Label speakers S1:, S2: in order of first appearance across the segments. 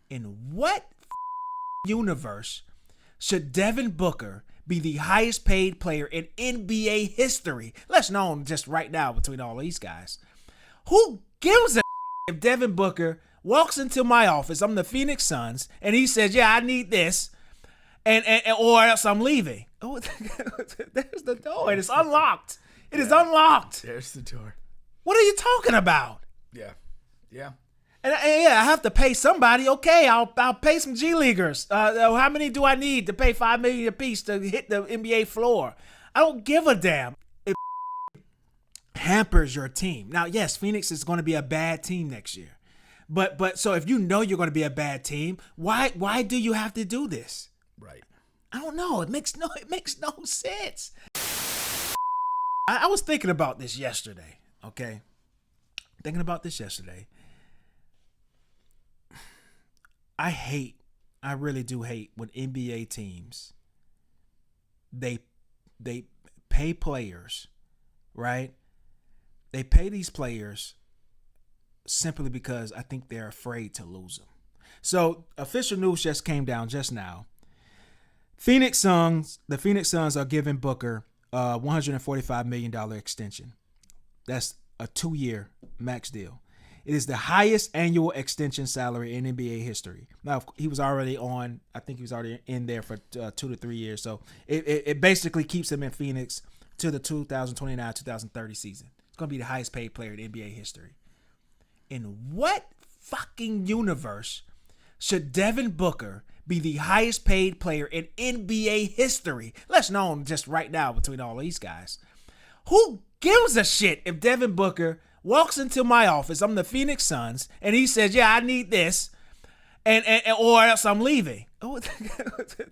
S1: In what universe should Devin Booker be the highest paid player in NBA history? Let's know just right now between all these guys. Who gives a if Devin Booker walks into my office, I'm the Phoenix Suns, and he says, yeah, I need this, and or else I'm leaving. Oh, there's the door. It is unlocked. It is unlocked.
S2: There's the door.
S1: What are you talking about?
S2: Yeah.
S1: And I have to pay somebody. Okay, I'll pay some G Leaguers. How many do I need to pay $5 million a piece to hit the NBA floor? I don't give a damn. It hampers your team. Now, yes, Phoenix is going to be a bad team next year, but so if you know you're going to be a bad team, why do you have to do this?
S2: Right.
S1: I don't know. It makes no sense. I was thinking about this yesterday. Okay, I really do hate when NBA teams, they pay players, right? They pay these players simply because I think they're afraid to lose them. So official news just came down just now. The Phoenix Suns are giving Booker a $145 million extension. That's a 2-year max deal. It is the highest annual extension salary in NBA history. Now, he was already in there for 2 to 3 years. So it basically keeps him in Phoenix to the 2029-2030 season. It's going to be the highest paid player in NBA history. In what fucking universe should Devin Booker be the highest paid player in NBA history? Let's know just right now between all these guys. Who gives a shit if Devin Booker walks into my office, I'm the Phoenix Suns, and he says, yeah, I need this, and or else I'm leaving. Oh,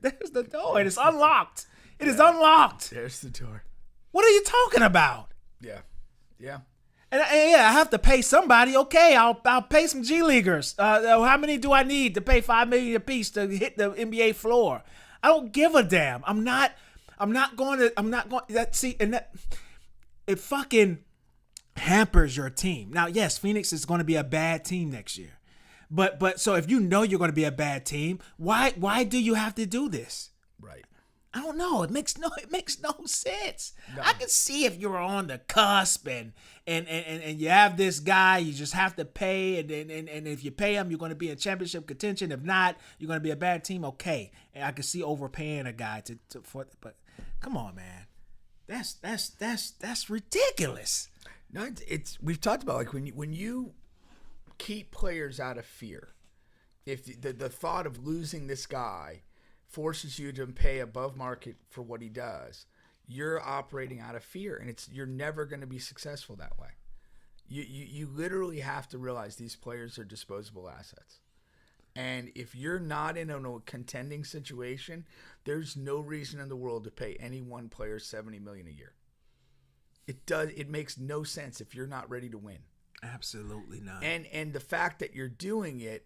S1: there's the door. It is unlocked. It is unlocked.
S2: There's the door.
S1: What are you talking about?
S2: Yeah.
S1: And I have to pay somebody. Okay, I'll pay some G Leaguers. How many do I need to pay $5 million a piece to hit the NBA floor? I don't give a damn. I'm not going. It fucking hampers your team. Now, yes, Phoenix is going to be a bad team next year. But so if you know you're going to be a bad team, why do you have to do this?
S2: Right.
S1: I don't know. It makes no sense.
S2: No.
S1: I can see if you're on the cusp and you have this guy, you just have to pay, and if you pay him, you're going to be in championship contention. If not, you're going to be a bad team. Okay, and I can see overpaying a guy but come on, man, that's ridiculous.
S2: No, we've talked about, like, when you keep players out of fear, if the thought of losing this guy forces you to pay above market for what he does, you're operating out of fear, and you're never going to be successful that way. You literally have to realize these players are disposable assets. And if you're not in a contending situation, there's no reason in the world to pay any one player $70 million a year. It makes no sense if you're not ready to win.
S1: Absolutely not.
S2: And the fact that you're doing it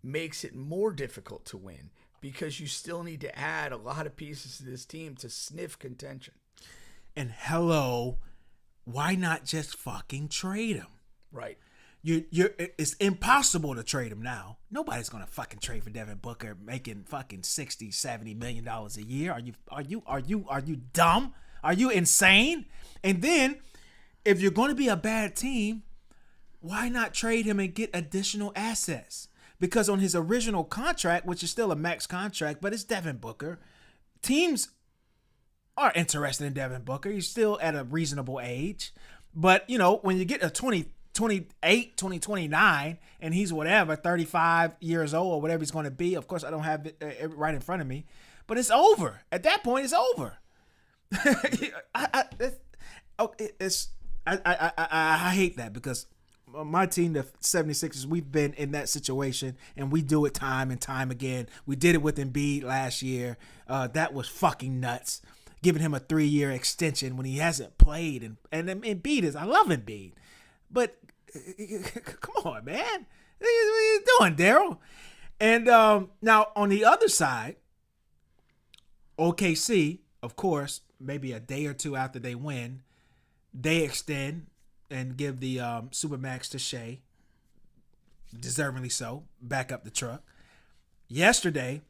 S2: makes it more difficult to win, because you still need to add a lot of pieces to this team to sniff contention.
S1: And hello, why not just fucking trade him?
S2: Right.
S1: It's impossible to trade him now. Nobody's gonna fucking trade for Devin Booker making fucking $60-70 million a year. Are you dumb? Are you insane? And then, if you're going to be a bad team, why not trade him and get additional assets? Because on his original contract, which is still a max contract, but it's Devin Booker, teams are interested in Devin Booker. He's still at a reasonable age. But, when you get a 2028, 2029, and he's whatever, 35 years old or whatever he's going to be, of course, I don't have it right in front of me, but it's over. At that point, it's over. I hate that, because my team, the 76ers, we've been in that situation, and we do it time and time again. We did it with Embiid last year. That was fucking nuts, giving him a 3-year extension when he hasn't played. And Embiid I love Embiid, but come on, man, what are you doing, Daryl? And now on the other side, OKC, of course, maybe a day or two after they win, they extend and give the Supermax to Shea, deservingly so, back up the truck. Yesterday,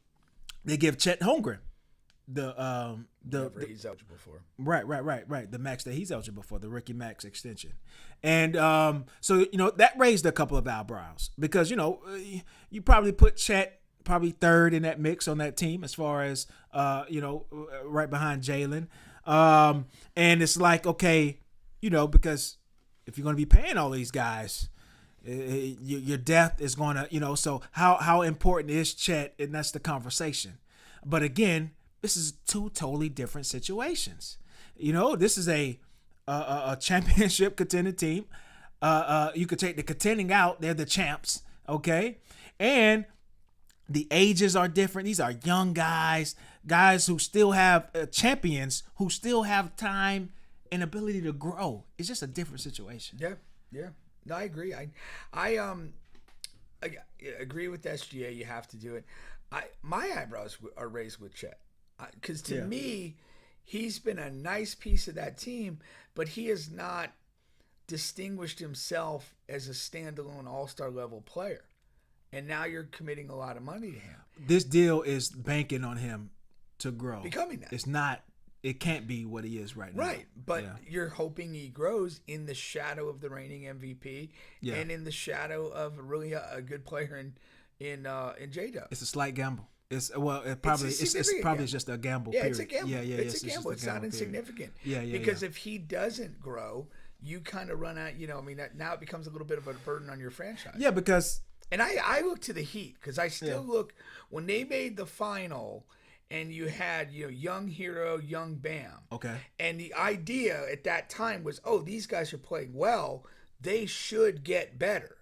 S1: they give Chet Holmgren
S2: Whatever he's eligible for.
S1: Right. The max that he's eligible for, the rookie max extension. And so, that raised a couple of eyebrows because, you probably put Chet probably third in that mix on that team as far as, right behind Jalen. And it's like, okay, because if you're going to be paying all these guys, your depth is going to, so how important is Chet? And that's the conversation. But again, this is two totally different situations. This is a championship contending team. You could take the contending out; they're the champs. Okay, and the ages are different. These are young guys who still have champions who still have time and ability to grow. It's just a different situation.
S2: Yeah. No, I agree. I agree with SGA. You have to do it. My eyebrows are raised with Chet. Because to me, he's been a nice piece of that team, but he has not distinguished himself as a standalone all-star level player. And now you're committing a lot of money to him.
S1: This deal is banking on him to grow.
S2: Becoming that.
S1: It can't be what he is right now.
S2: Right, but you're hoping he grows in the shadow of the reigning MVP and in the shadow of really a good player in J-Dub.
S1: It's a slight gamble. It's probably just a gamble.
S2: Yeah,
S1: period.
S2: It's a gamble. It's a gamble. It's not
S1: period.
S2: insignificant. Because if he doesn't grow, you kind of run out. Now it becomes a little bit of a burden on your franchise.
S1: Yeah, because
S2: I look to the Heat because I still look when they made the final, and you had young Hero, young Bam.
S1: Okay.
S2: And the idea at that time was, these guys are playing well. They should get better.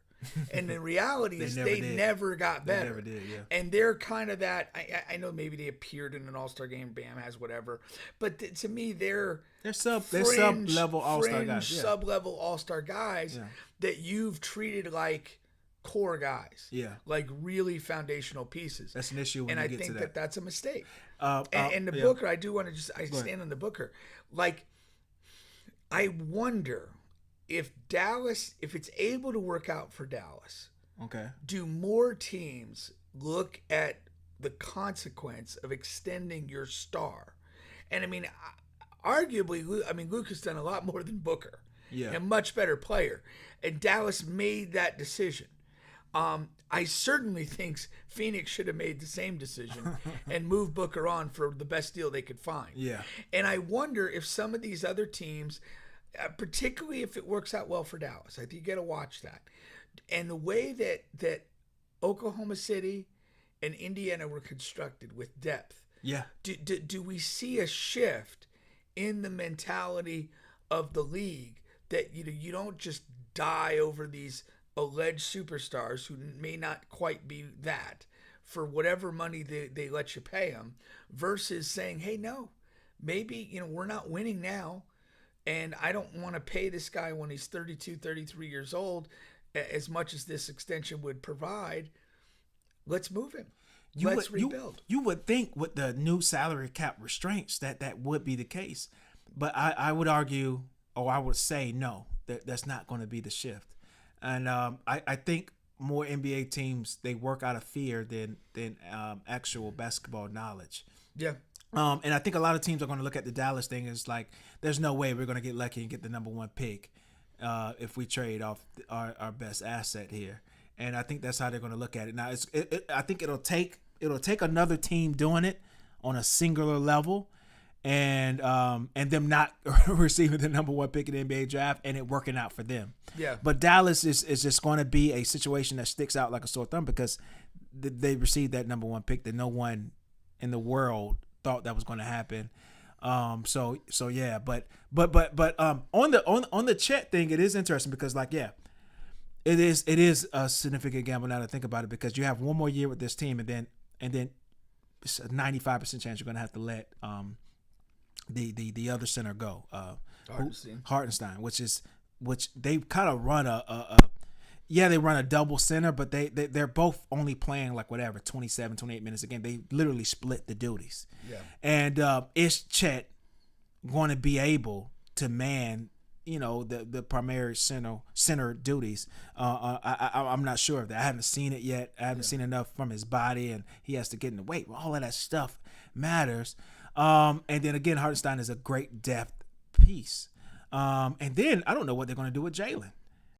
S2: And the reality is they never got better.
S1: They never did, yeah.
S2: And they're kind of that. I know maybe they appeared in an All-Star game. Bam has whatever, but to me they're
S1: sub-level All-Star guys,
S2: sub-level All-Star guys that you've treated like core guys, like really foundational pieces.
S1: That's an issue when
S2: and
S1: you
S2: I
S1: get
S2: think
S1: to that.
S2: That's a mistake. And the Booker, I do want to I stand on the Booker. Like, I wonder if it's able to work out for Dallas, do more teams look at the consequence of extending your star? And I mean, arguably, Luke has done a lot more than Booker.
S1: Yeah.
S2: A much better player. And Dallas made that decision. I certainly think Phoenix should have made the same decision and moved Booker on for the best deal they could find.
S1: Yeah.
S2: And I wonder if some of these other teams, particularly if it works out well for Dallas, I think you got to watch that. And the way that Oklahoma City and Indiana were constructed with depth.
S1: Yeah.
S2: Do we see a shift in the mentality of the league that you don't just die over these alleged superstars who may not quite be that for whatever money they let you pay them, versus saying, hey, no, maybe we're not winning now, and I don't want to pay this guy when he's 32, 33 years old as much as this extension would provide. Let's move him. Let's rebuild.
S1: You would think with the new salary cap restraints that would be the case. But I would argue, or I would say, no, that's not going to be the shift. And I think more NBA teams, they work out of fear than actual basketball knowledge.
S2: Yeah.
S1: And I think a lot of teams are going to look at the Dallas thing as like, there's no way we're going to get lucky and get the number one pick if we trade off our best asset here. And I think that's how they're going to look at it. Now, I think it'll take another team doing it on a singular level, and them not receiving the number one pick in the NBA draft and it working out for them.
S2: Yeah.
S1: But Dallas is just going to be a situation that sticks out like a sore thumb because they received that number one pick that no one in the world thought that was going to happen. So yeah, but on the Chet thing, it is interesting because it is a significant gamble now to think about it, because you have one more year with this team, and then it's a 95% chance you're going to have to let the other center go, Hartenstein, which they kind of run they run a double center, but they're both only playing 27, 28 minutes a game. They literally split the duties. Yeah. And is Chet going to be able to man the primary center duties. I'm not sure of that. I haven't seen it yet. I haven't seen enough from his body, and he has to get in the weight. All of that stuff matters. And then again, Hartenstein is a great depth piece. And then I don't know what they're going to do with Jalen.